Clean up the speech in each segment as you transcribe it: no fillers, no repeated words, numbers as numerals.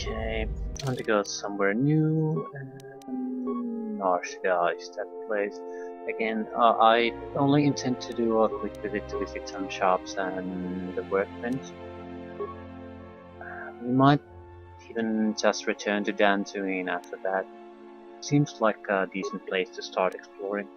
Okay, I want to go somewhere new, and Nar Shaddaa is that place. Again, I only intend to do a quick visit to visit some shops and the workbench. We might even just return to Dantooine after that. Seems like a decent place to start exploring.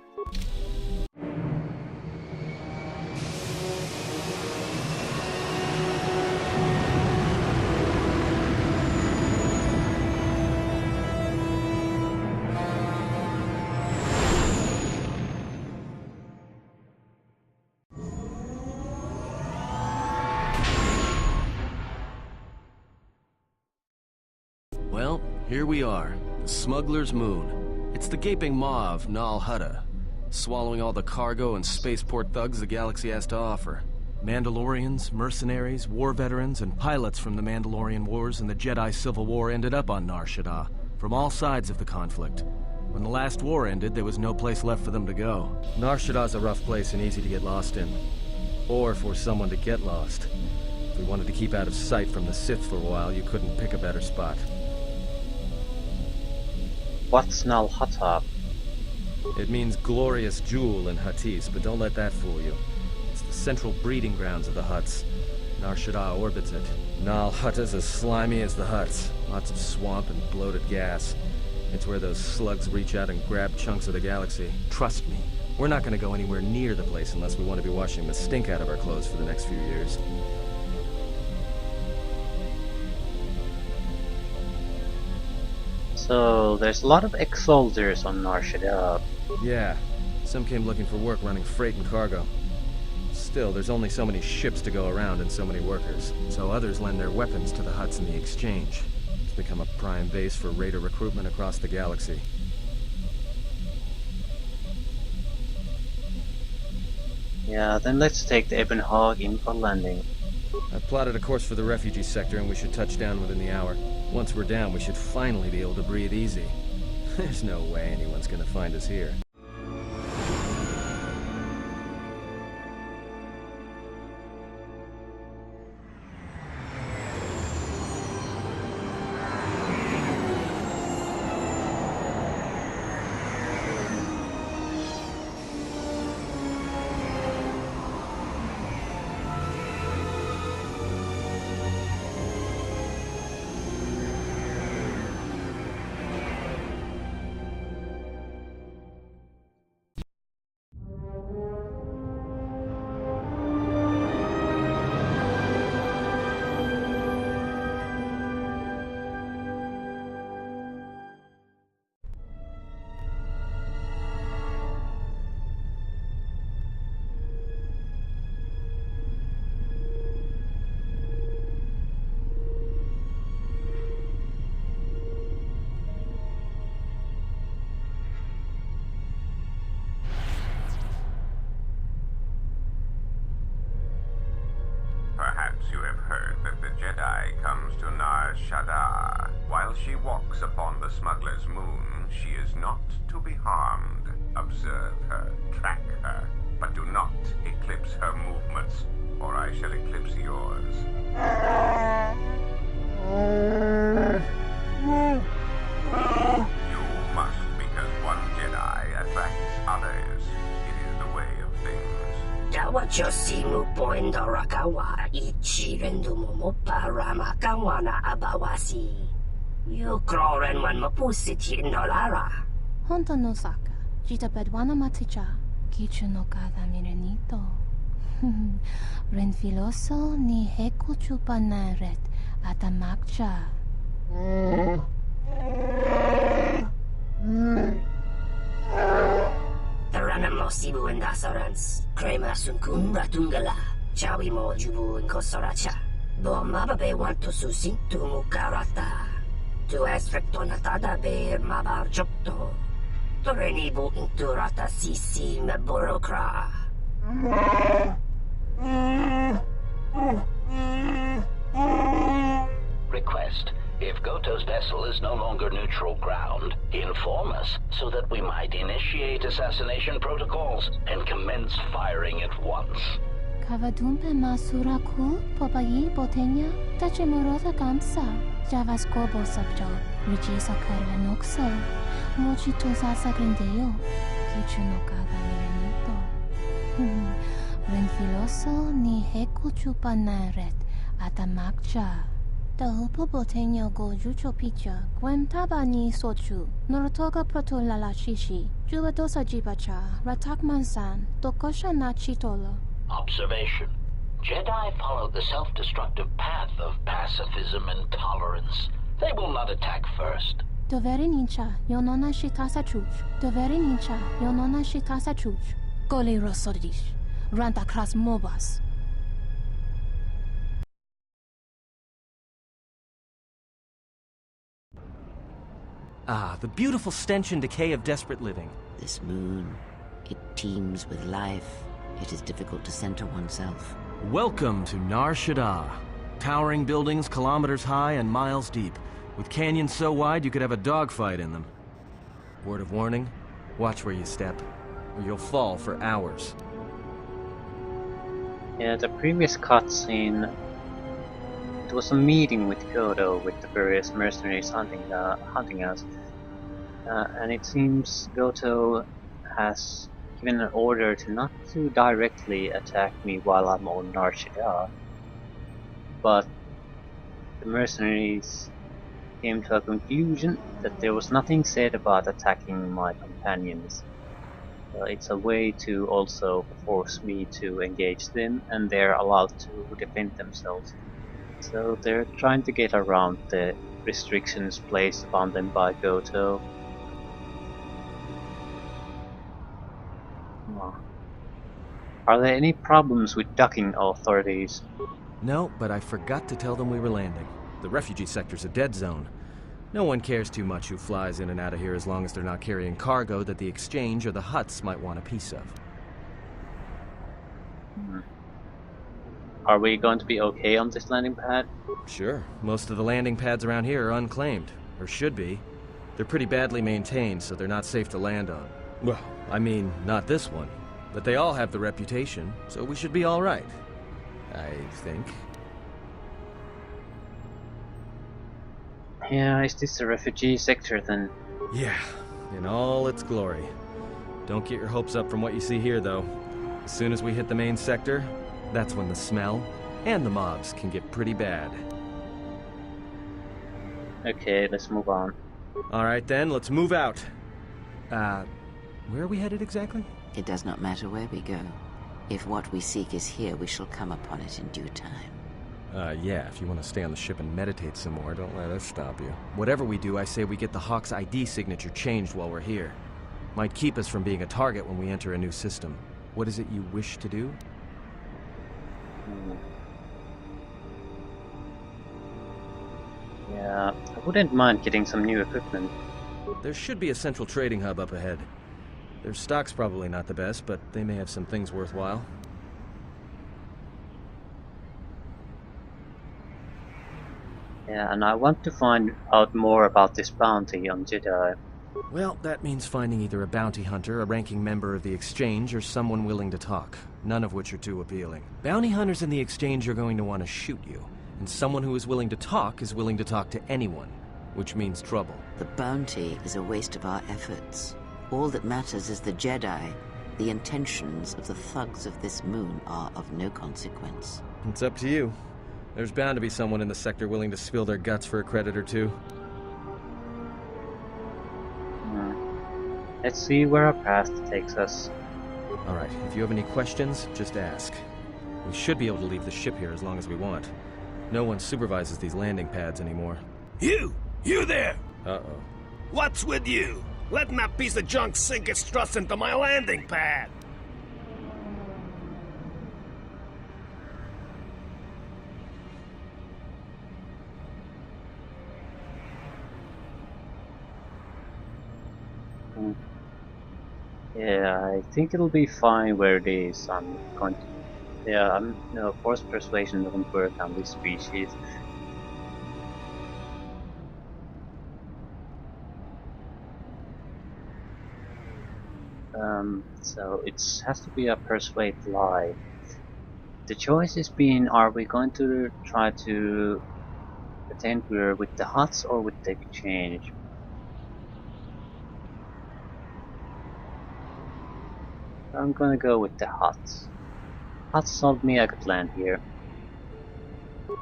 Well, here we are, the Smuggler's Moon. It's the gaping maw of Nar Shaddaa, swallowing all the cargo and spaceport thugs the galaxy has to offer. Mandalorians, mercenaries, war veterans, and pilots from the Mandalorian Wars and the Jedi Civil War ended up on Nar Shaddaa, from all sides of the conflict. When the last war ended, there was no place left for them to go. Nar Shaddaa's a rough place and easy to get lost in. Or for someone to get lost. If we wanted to keep out of sight from the Sith for a while, you couldn't pick a better spot. What's Nar Shaddaa? It means glorious jewel in Huttese, but don't let that fool you. It's the central breeding grounds of the Hutts. Nar Shaddaa orbits it. Nar Shaddaa's as slimy as the Hutts. Lots of swamp and bloated gas. It's where those slugs reach out and grab chunks of the galaxy. Trust me, we're not gonna go anywhere near the place unless we want to be washing the stink out of our clothes for the next few years. So, there's a lot of ex-soldiers on Nar Shaddaa. Yeah, some came looking for work running freight and cargo. Still, there's only so many ships to go around and so many workers, so others lend their weapons to the Hutts in the exchange. It's become a prime base for raider recruitment across the galaxy. Yeah, then let's take the Ebon Hawk in for landing. I've plotted a course for the refugee sector and we should touch down within the hour. Once we're down, we should finally be able to breathe easy. There's no way anyone's gonna find us here. Perhaps you have heard that the Jedi comes to Nar Shaddaa. While she walks upon the Smuggler's Moon, she is not to be harmed. Observe her, track her, but do not eclipse her movements, or I shall eclipse yours. You must, because one Jedi attracts others. It is the way of things. Dawachosimu poindorakawa ichirendumu moparama kawana abawasi. Yukroren wan mapusiti nolara. Honto no saka, jita bedwana maticha, kichu no kada mirenito. Renfiloso ni heku chupa naret atamakcha. Taranamo sibu endasarans, crema sunkun ratungala, chawi mo jubu inkosoracha. Bo mababe wanto susintu mukarata. Tu es rectonatada ber mabar jokto. Torenibu inturata sisi me burokra. Request. If Goto's vessel is no longer neutral ground, inform us so that we might initiate assassination protocols and commence firing at once. Kavadumpe masuraku popayi botenya tachimurota kamsa. Javas kobo sabjo, richi sakarwa nokso. Mochito sasagrindeyo, kichu no kada mirenito. Renfiloso ni heku chupanaret atamakcha. Tahupo botenya go jucho picha, gwentaba ni sochu, norotoga proto lalashishi, jubadosa jibacha, ratakmansan, tokosha na chitolo. Observation. Jedi follow the self-destructive path of pacifism and tolerance. They will not attack first. Doveri nincha, yonona shitasa chuch. Doveri nincha, yonona shitasa chuch. Goli rosodish, ranta kras mobas. Ah, the beautiful stench and decay of desperate living. This moon, it teems with life. It is difficult to center oneself. Welcome to Nar Shaddaa. Towering buildings kilometers high and miles deep, with canyons so wide you could have a dogfight in them. Word of warning, watch where you step, or you'll fall for hours. Yeah, the previous cutscene, it was a meeting with Kodo with the various mercenaries hunting us. And it seems Goto has given an order to not to directly attack me while I'm on Nar Shaddaa, but the mercenaries came to a conclusion that there was nothing said about attacking my companions. It's a way to also force me to engage them, and they're allowed to defend themselves. So they're trying to get around the restrictions placed upon them by Goto. Are there any problems with docking authorities? No, but I forgot to tell them we were landing. The refugee sector's a dead zone. No one cares too much who flies in and out of here as long as they're not carrying cargo that the exchange or the Hutts might want a piece of. Are we going to be okay on this landing pad? Sure. Most of the landing pads around here are unclaimed, or should be. They're pretty badly maintained, so they're not safe to land on. Well, I mean, not this one. But they all have the reputation, so we should be all right. I think. Yeah, is this the refugee sector then? Yeah, in all its glory. Don't get your hopes up from what you see here, though. As soon as we hit the main sector, that's when the smell and the mobs can get pretty bad. Okay, let's move on. Alright then, let's move out. Where are we headed exactly? It does not matter where we go. If what we seek is here, we shall come upon it in due time. Yeah, if you want to stay on the ship and meditate some more, don't let us stop you. Whatever we do, I say we get the Hawk's ID signature changed while we're here. Might keep us from being a target when we enter a new system. What is it you wish to do? Yeah, I wouldn't mind getting some new equipment. There should be a central trading hub up ahead. Their stock's probably not the best, but they may have some things worthwhile. Yeah, and I want to find out more about this bounty on Jedi. Well, that means finding either a bounty hunter, a ranking member of the Exchange, or someone willing to talk, none of which are too appealing. Bounty hunters in the Exchange are going to want to shoot you, and someone who is willing to talk to anyone, which means trouble. The bounty is a waste of our efforts. All that matters is the Jedi. The intentions of the thugs of this moon are of no consequence. It's up to you. There's bound to be someone in the sector willing to spill their guts for a credit or two. Let's see where our path takes us. Alright, if you have any questions, just ask. We should be able to leave the ship here as long as we want. No one supervises these landing pads anymore. You there! Uh-oh. What's with you? Letting that piece of junk sink its struts into my landing pad! Yeah, I think it'll be fine where it is. I'm going to... Yeah, no, forced persuasion doesn't work on this species. So it has to be a persuade lie. The choice is being, are we going to try to pretend we're with the Huts or with the Exchange? I'm gonna go with the Huts. Huts told me I could land here.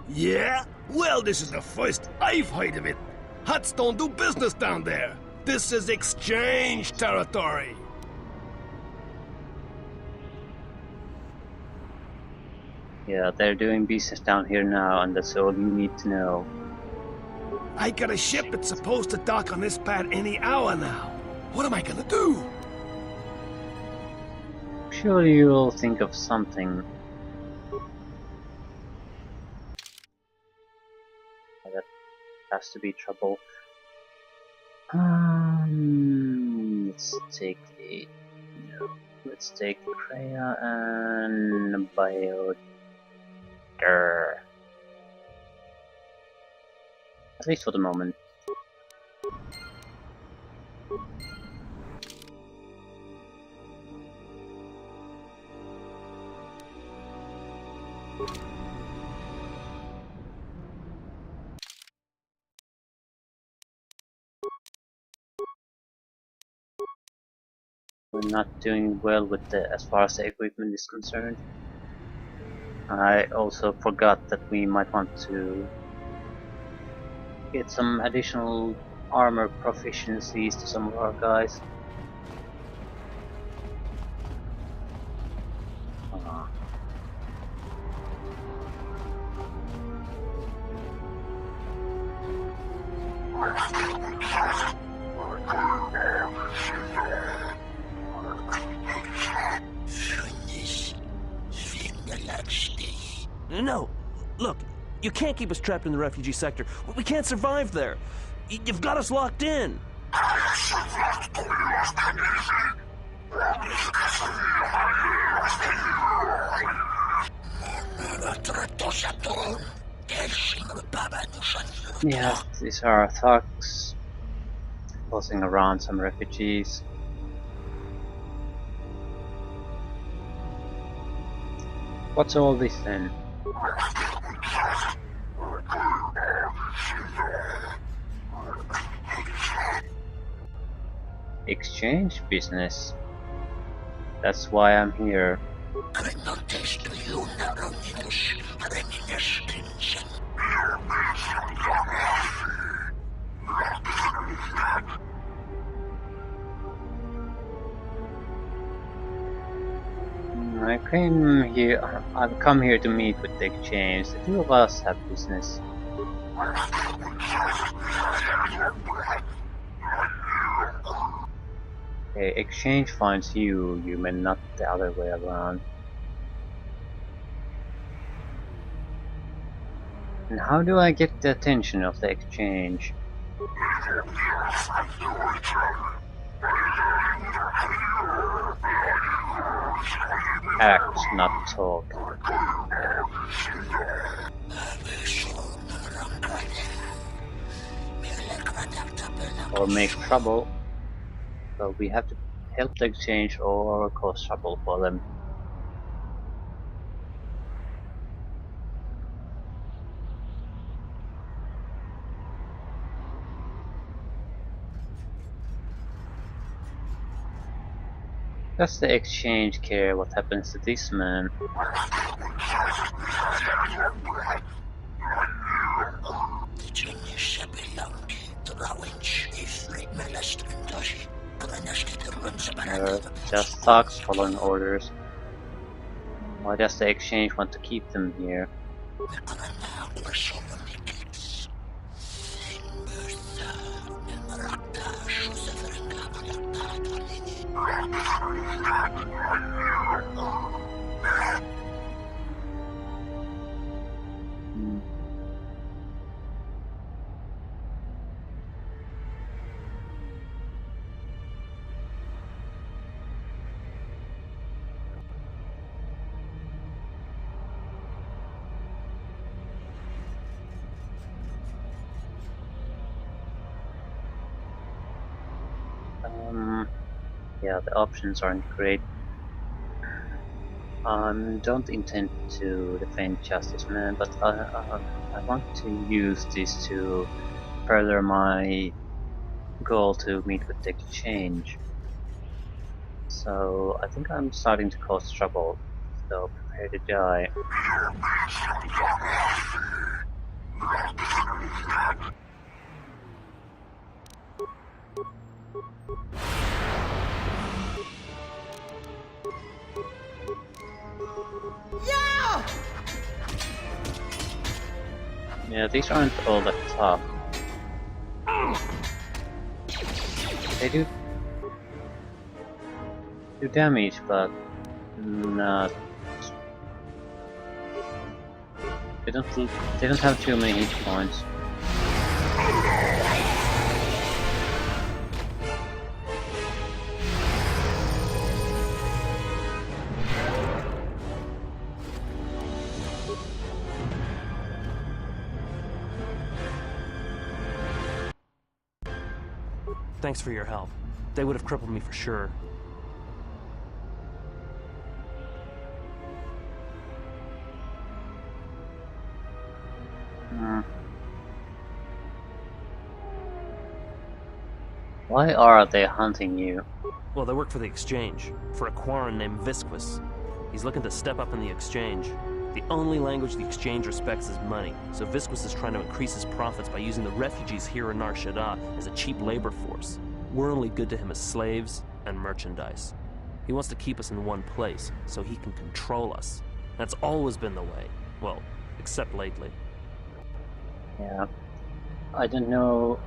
Yeah? Well, this is the first I've heard of it. Huts don't do business down there. This is exchange territory. Yeah, they're doing business down here now, and that's all you need to know. I got a ship that's supposed to dock on this pad any hour now. What am I gonna do? Surely you'll think of something. That has to be trouble. Let's take a... No. Let's take Kreia and Bio... At least for the moment. We're not doing well with the, as far as the equipment is concerned. I also forgot that we might want to get some additional armor proficiencies to some of our guys. No, look, you can't keep us trapped in the refugee sector. We can't survive there. You've got us locked in. Yeah, these are thugs bossing around some refugees. What's all this then? Exchange business. That's why I'm here. I've come here to meet with the Exchange. The two of us have business. Okay, Exchange finds you, human, not the other way around. And how do I get the attention of the Exchange? Act, not talk. Or make trouble. So we have to help the Exchange or cause trouble for them. Does the Exchange care what happens to this man? Just thugs following orders. Why does the Exchange want to keep them here? Yeah, the options aren't great. Don't intend to defend Justice Man, but I want to use this to further my goal to meet with the exchange. So I think I'm starting to cause trouble, so prepare to die. Yeah, these aren't all that tough. They do damage, but not. They don't have too many hit points. Thanks for your help. They would have crippled me for sure. Why are they hunting you? Well, they work for the Exchange, for a Quarren named Visquis. He's looking to step up in the Exchange. The only language the Exchange respects is money, so Visquis is trying to increase his profits by using the refugees here in Nar Shaddaa as a cheap labor force. We're only good to him as slaves and merchandise. He wants to keep us in one place, so he can control us. That's always been the way. Well, except lately. Yeah. I don't know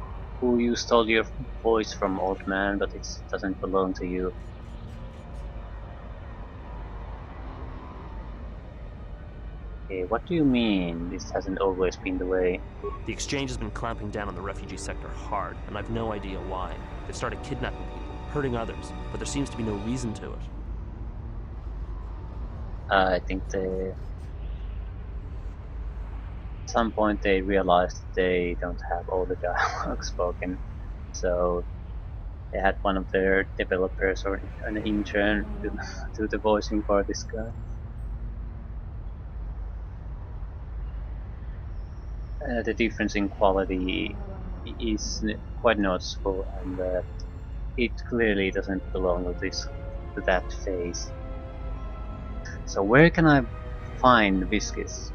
who you stole your voice from, old man, but it doesn't belong to you. Okay, what do you mean this hasn't always been the way? The Exchange has been clamping down on the refugee sector hard, and I've no idea why. They've started kidnapping people, hurting others, but there seems to be no reason to it. I think at some point they realized they don't have all the dialogue spoken, so they had one of their developers or an intern do the voicing for this guy. The difference in quality is quite noticeable, and it clearly doesn't belong to that phase. So where can I find Visquis?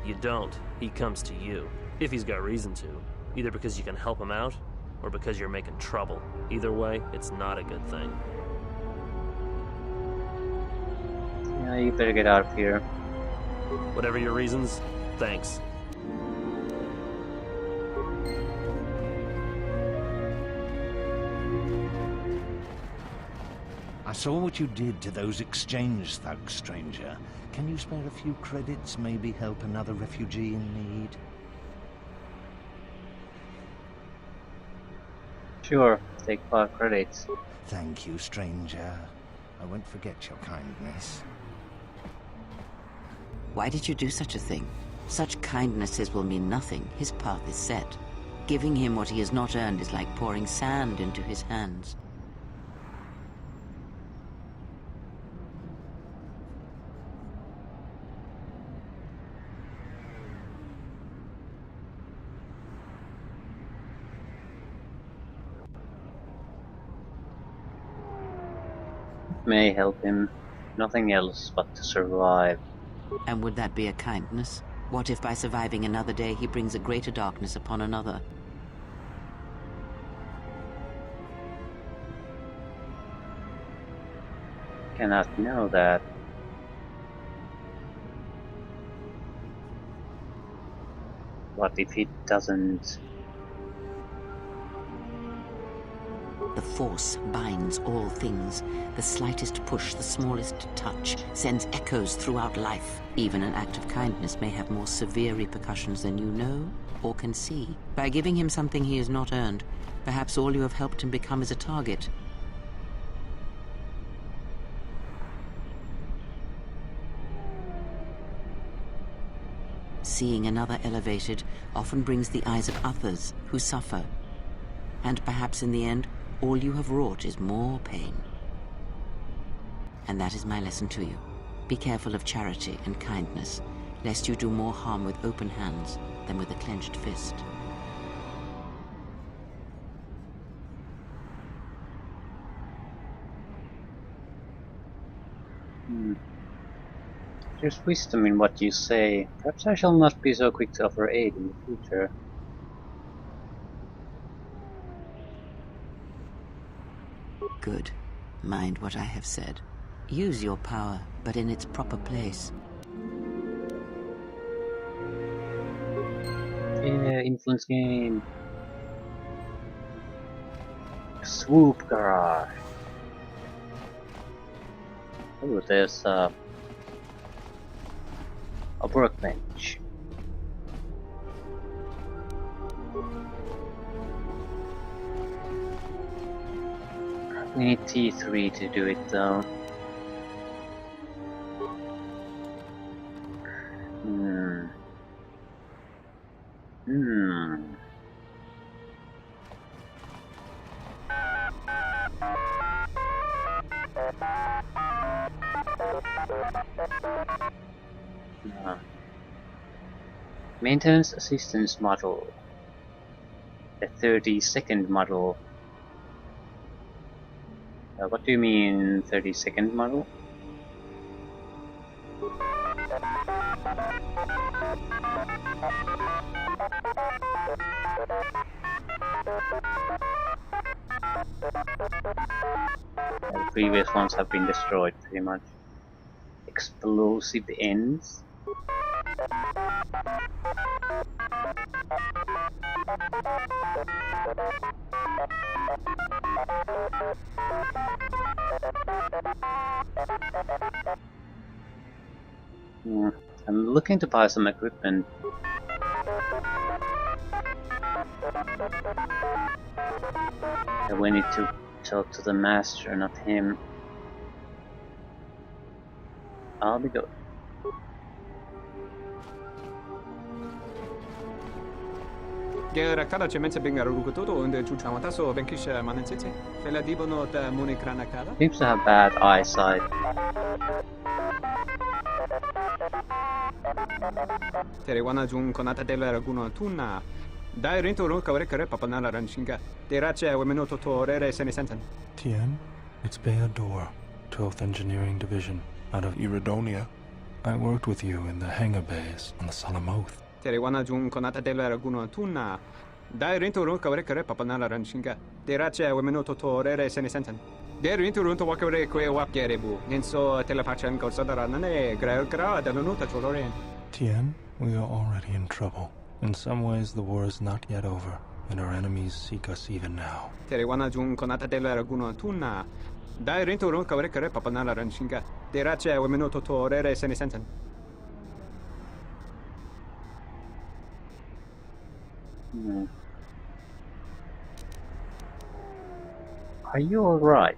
You don't. He comes to you. If he's got reason to. Either because you can help him out, or because you're making trouble. Either way, it's not a good thing. Yeah, you better get out of here. Whatever your reasons, thanks. I saw what you did to those exchange thugs, stranger. Can you spare a few credits, maybe help another refugee in need? Sure, take 5 credits. Thank you, stranger. I won't forget your kindness. Why did you do such a thing? Such kindnesses will mean nothing. His path is set. Giving him what he has not earned is like pouring sand into his hands. May help him. Nothing else but to survive. And would that be a kindness? What if by surviving another day he brings a greater darkness upon another? Cannot know that. What if he doesn't? The Force binds all things. The slightest push, the smallest touch, sends echoes throughout life. Even an act of kindness may have more severe repercussions than you know or can see. By giving him something he has not earned, perhaps all you have helped him become is a target. Seeing another elevated often brings the eyes of others who suffer. And perhaps in the end, all you have wrought is more pain. And that is my lesson to you. Be careful of charity and kindness, lest you do more harm with open hands than with a clenched fist. There's wisdom in what you say. Perhaps I shall not be so quick to offer aid in the future. Good. Mind what I have said. Use your power, but in its proper place. Yeah, influence game. Swoop garage. Oh, there's a workbench. We need T3 to do it though. Maintenance assistance model. A 30-second model. What do you mean 30-second model? The previous ones have been destroyed pretty much. Explosive ends. I'm looking to buy some equipment. We need to talk to the master, not him. I'll be good. Seems to have bad eyesight. Tien, it's Bayador, 12th Engineering Division, out of Iridonia. I worked with you in the hangar bays on the Salamoth. Tien, we are already in trouble. In some ways, the war is not yet over, and our enemies seek us even now. Are you alright?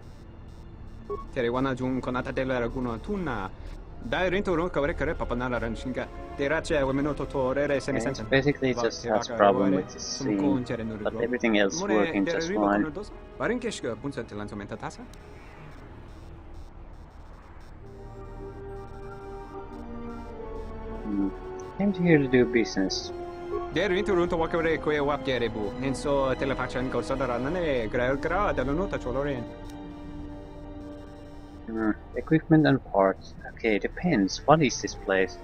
It's basically just has problem with the scene, but everything else working just fine. Came here to do business. Equipment and parts. Okay, depends. What is this place?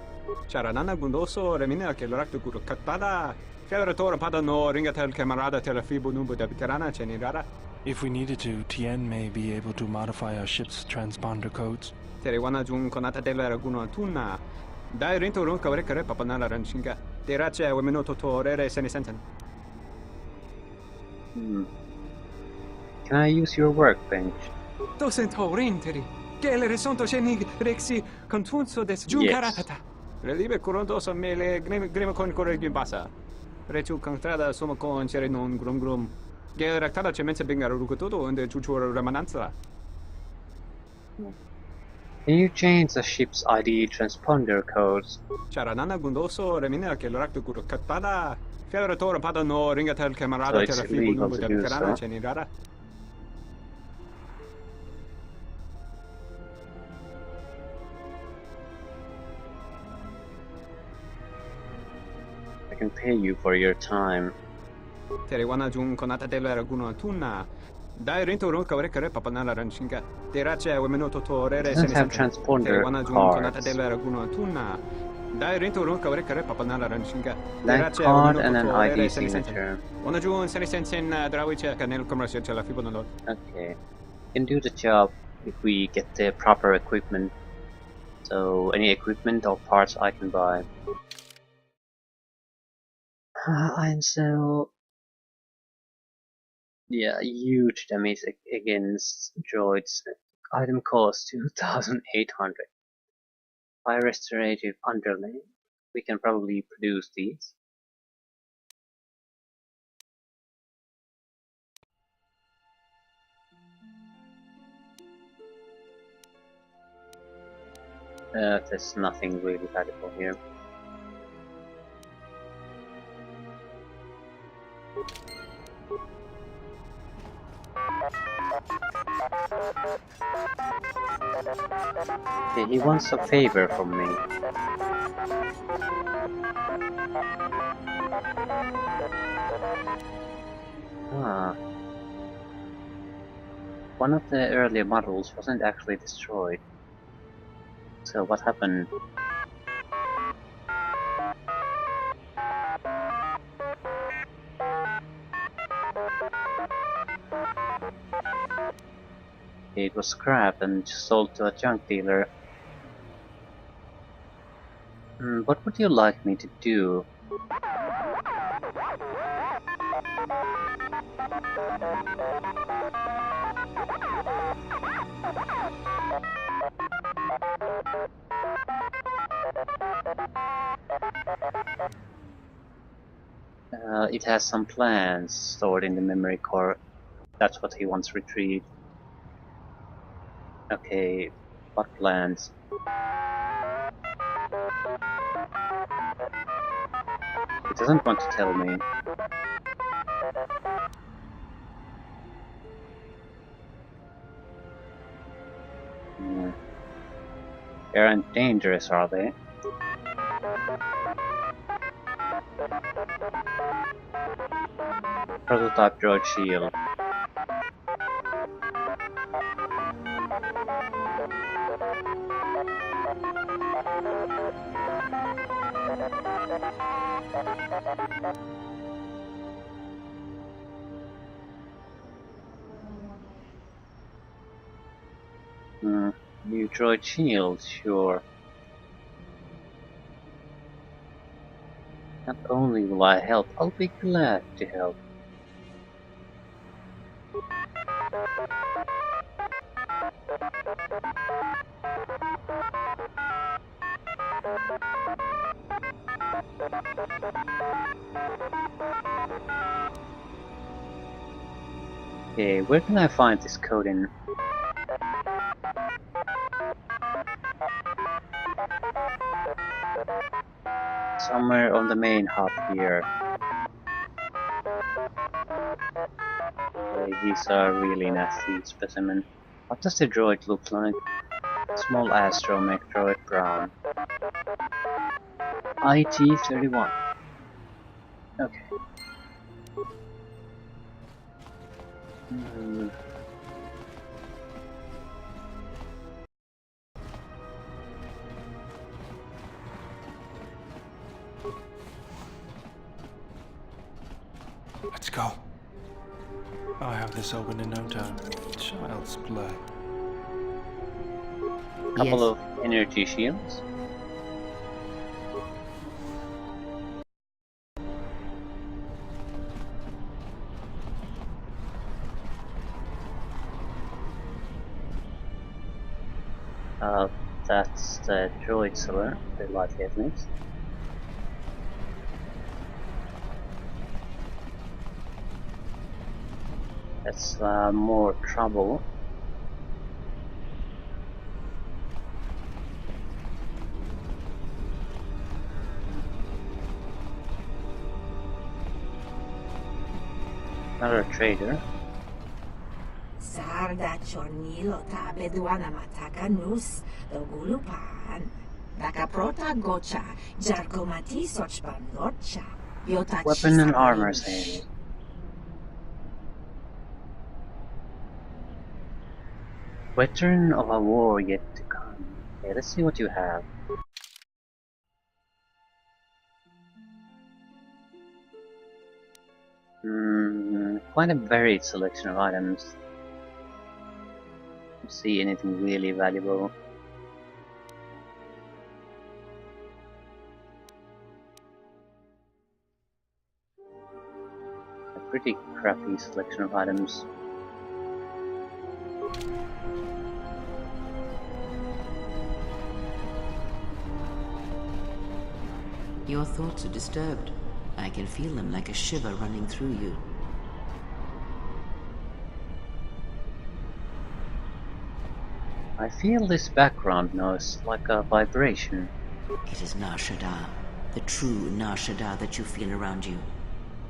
If we needed to, Tien may be able to modify our ship's transponder codes. Can I use your workbench? Yes. Can you change the ship's ID transponder codes? So it's illegal to do so. can pay you for your time. Teriwana jung konata dela raguno tuna. Dai rento ro kawre kare papanala ranshinga. Terache wemenoto to It rere doesn't have transponder Teriwana jung konata cards. dela raguno tuna. Dai rento ro kawre kare papanala ranshinga. Blank card and an ID signature. Wana jung senisen drawiche kanel commercial la fibonolot. Okay. Can do the job if we get the proper equipment. So any equipment or parts I can buy. I'm so... Yeah, huge damage against droids. Item cost 2,800. By restorative underlay, we can probably produce these. There's nothing really valuable here. Okay, he wants a favor from me. One of the earlier models wasn't actually destroyed. So what happened? It was scrapped and sold to a junk dealer. What would you like me to do? It has some plans stored in the memory core. That's what he wants retrieved. Okay, what plans? He doesn't want to tell me. They aren't dangerous, are they? Prototype droid shield. New droid shield, sure. Not only will I help, I'll be glad to help. Okay, where can I find this code in? Somewhere on the main hub here. Okay, these are really nasty specimen. What does the droid look like? Small astromech droid, brown. IT-31. Okay. Let's go. I'll have this open in no time. Child's play. Couple of energy shields. That's the droid seller, the light headlights. That's more trouble. Another trader. Sarda chornilo tabe duana mataka nus dogulupan. Daka prota gocha jarkomati sochpan lorcha. Weapon and armor sale. Veteran of a war yet to come. Okay, let's see what you have. Quite a varied selection of items. Don't see anything really valuable. A pretty crappy selection of items. Your thoughts are disturbed. I can feel them like a shiver running through you. I feel this background noise like a vibration. It is Nar Shaddaa, the true Nar Shaddaa that you feel around you.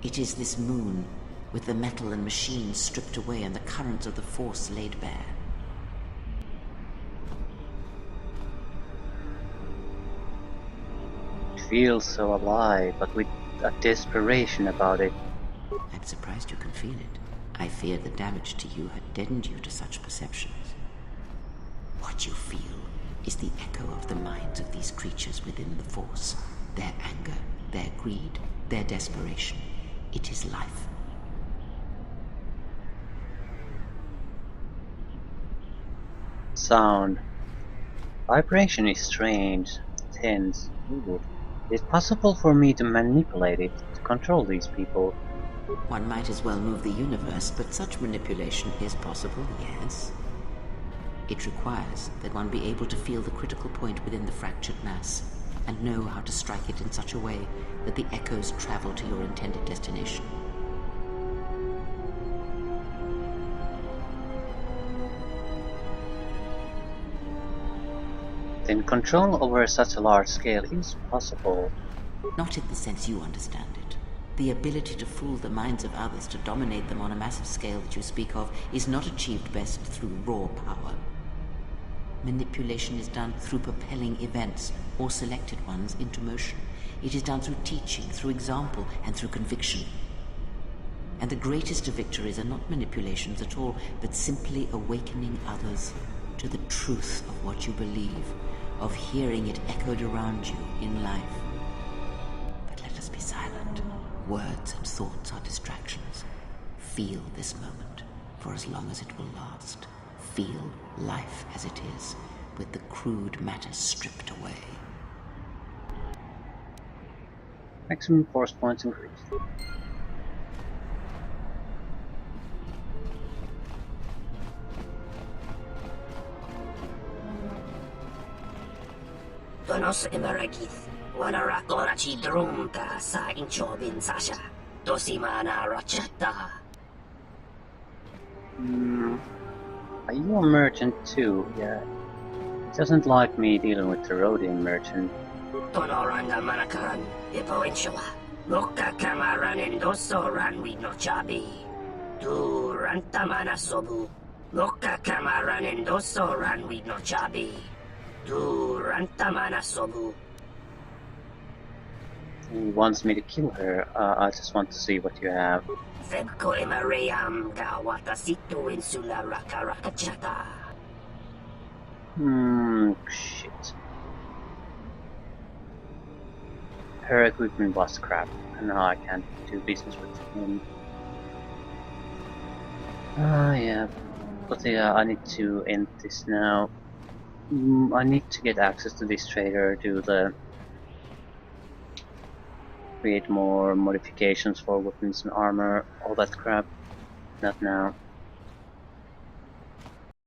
It is this moon, with the metal and machines stripped away and the currents of the Force laid bare. It feels so alive, but with a desperation about it. I'm surprised you can feel it. I feared the damage to you had deadened you to such perceptions. What you feel is the echo of the minds of these creatures within the Force. Their anger, their greed, their desperation. It is life. Sound. Vibration is strange, tense. Ooh. Is it possible for me to manipulate it, to control these people? One might as well move the universe, but such manipulation is possible, yes. It requires that one be able to feel the critical point within the fractured mass, and know how to strike it in such a way that the echoes travel to your intended destination. Then control over such a large scale is possible. Not in the sense you understand it. The ability to fool the minds of others, to dominate them on a massive scale that you speak of, is not achieved best through raw power. Manipulation is done through propelling events, or selected ones, into motion. It is done through teaching, through example, and through conviction. And the greatest of victories are not manipulations at all, but simply awakening others to the truth of what you believe, of hearing it echoed around you in life. But let us be silent. Words and thoughts are distractions. Feel this moment, for as long as it will last. Feel life as it is, with the crude matter stripped away. Maximum force points increased. Donos emeragith, wanarakorachi drumta sa inchobin sasha, dosimana rachata. Are you a merchant too? Yeah. He doesn't like me dealing with the Rhodian merchant. Tonoranga manakaran, ipoinshua, loka kamaran endoso ranwi no chabi. Tu rantamana sobu, loka kamaran endoso ranwi no chabi. Tu rantamana sobu. He wants me to kill her. I just want to see what you have. Zebko emareyam gawata situ insula rakarakachata. Shit. Her equipment was crap, and now I can't do business with him. Yeah. But yeah, I need to end this now. I need to get access to this trader, do the create more modifications for weapons and armor, all that crap. Not now.